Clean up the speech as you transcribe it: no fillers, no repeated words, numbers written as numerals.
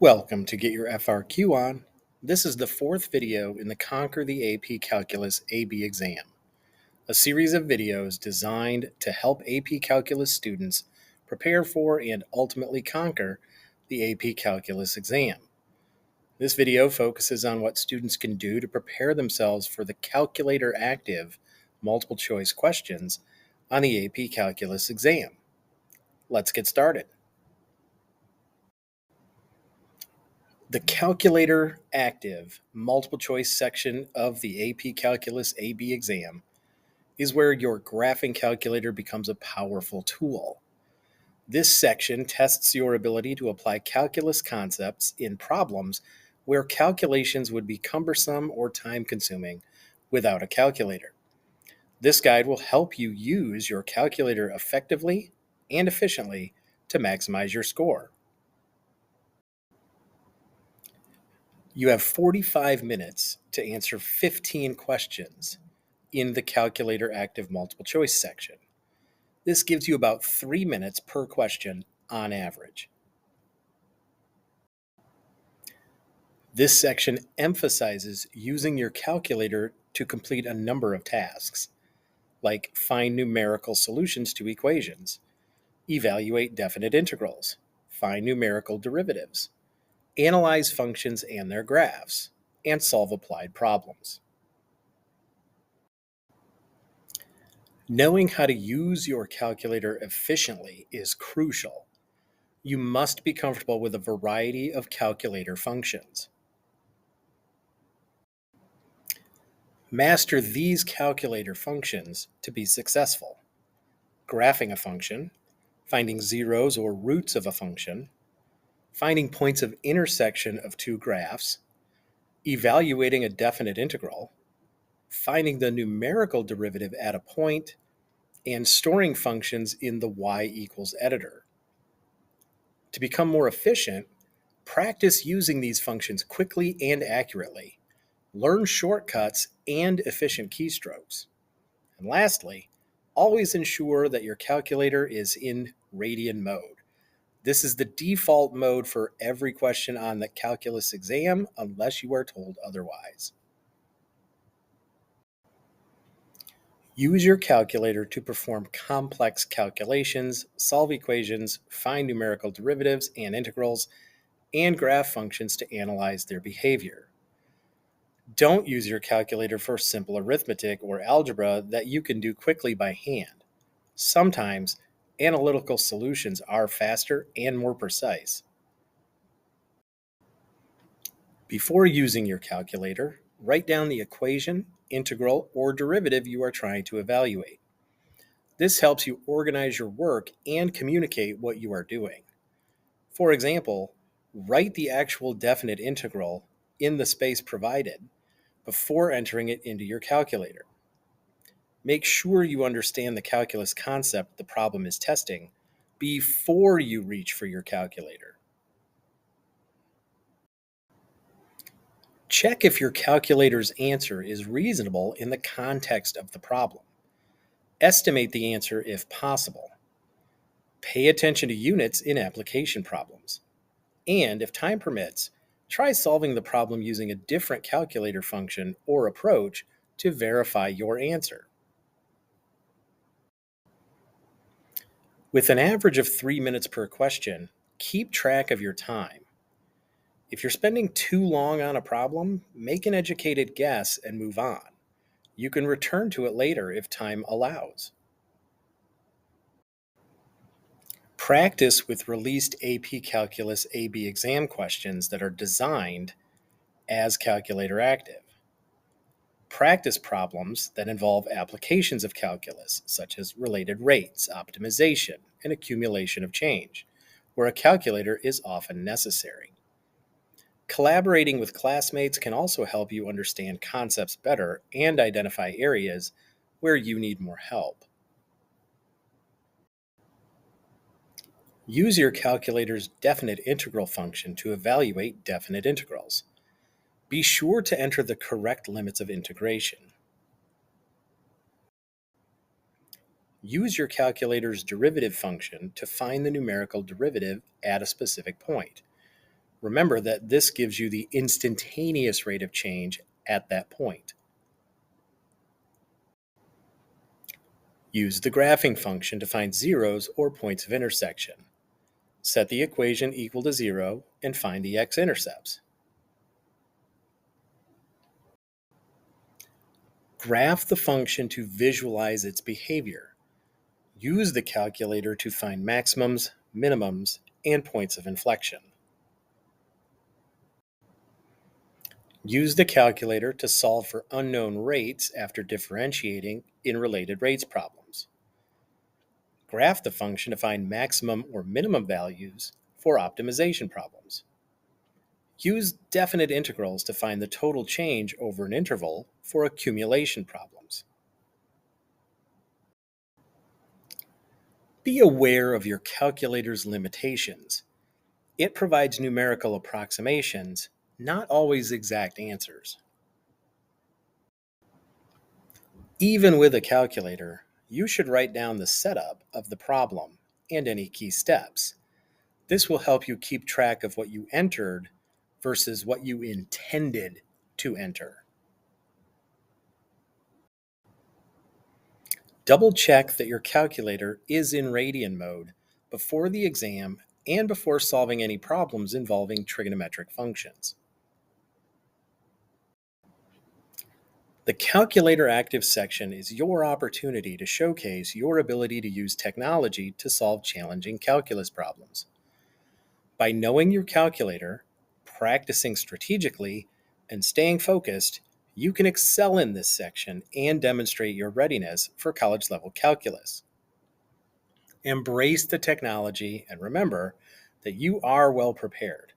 Welcome to Get Your FRQ On. This is the fourth video in the Conquer the AP Calculus AB exam, a series of videos designed to help AP Calculus students prepare for and ultimately conquer the AP Calculus exam. This video focuses on what students can do to prepare themselves for the Calculator Active multiple choice questions on the AP Calculus exam. Let's get started. The Calculator Active multiple choice section of the AP Calculus AB exam is where your graphing calculator becomes a powerful tool. This section tests your ability to apply calculus concepts in problems where calculations would be cumbersome or time consuming without a calculator. This guide will help you use your calculator effectively and efficiently to maximize your score. You have 45 minutes to answer 15 questions in the Calculator Active multiple choice section. This gives you about 3 minutes per question on average. This section emphasizes using your calculator to complete a number of tasks, like find numerical solutions to equations, evaluate definite integrals, find numerical derivatives, analyze functions and their graphs, and solve applied problems. Knowing how to use your calculator efficiently is crucial. You must be comfortable with a variety of calculator functions. Master these calculator functions to be successful: graphing a function, finding zeros or roots of a function, finding points of intersection of two graphs, evaluating a definite integral, finding the numerical derivative at a point, and storing functions in the y equals editor. To become more efficient, practice using these functions quickly and accurately. Learn shortcuts and efficient keystrokes. And lastly, always ensure that your calculator is in radian mode. This is the default mode for every question on the calculus exam unless you are told otherwise. Use your calculator to perform complex calculations, solve equations, find numerical derivatives and integrals, and graph functions to analyze their behavior. Don't use your calculator for simple arithmetic or algebra that you can do quickly by hand. Sometimes, analytical solutions are faster and more precise. Before using your calculator, write down the equation, integral, or derivative you are trying to evaluate. This helps you organize your work and communicate what you are doing. For example, write the actual definite integral in the space provided before entering it into your calculator. Make sure you understand the calculus concept the problem is testing before you reach for your calculator. Check if your calculator's answer is reasonable in the context of the problem. Estimate the answer if possible. Pay attention to units in application problems. And if time permits, try solving the problem using a different calculator function or approach to verify your answer. With an average of 3 minutes per question, keep track of your time. If you're spending too long on a problem, make an educated guess and move on. You can return to it later if time allows. Practice with released AP Calculus AB exam questions that are designed as Calculator Active. Practice problems that involve applications of calculus, such as related rates, optimization, and accumulation of change, where a calculator is often necessary. Collaborating with classmates can also help you understand concepts better and identify areas where you need more help. Use your calculator's definite integral function to evaluate definite integrals. Be sure to enter the correct limits of integration. Use your calculator's derivative function to find the numerical derivative at a specific point. Remember that this gives you the instantaneous rate of change at that point. Use the graphing function to find zeros or points of intersection. Set the equation equal to 0 and find the x-intercepts. Graph the function to visualize its behavior. Use the calculator to find maximums, minimums, and points of inflection. Use the calculator to solve for unknown rates after differentiating in related rates problems. Graph the function to find maximum or minimum values for optimization problems. Use definite integrals to find the total change over an interval for accumulation problems. Be aware of your calculator's limitations. It provides numerical approximations, not always exact answers. Even with a calculator, you should write down the setup of the problem and any key steps. This will help you keep track of what you entered versus what you intended to enter. Double check that your calculator is in radian mode before the exam and before solving any problems involving trigonometric functions. The Calculator Active section is your opportunity to showcase your ability to use technology to solve challenging calculus problems. By knowing your calculator, practicing strategically, and staying focused, you can excel in this section and demonstrate your readiness for college-level calculus. Embrace the technology and remember that you are well prepared.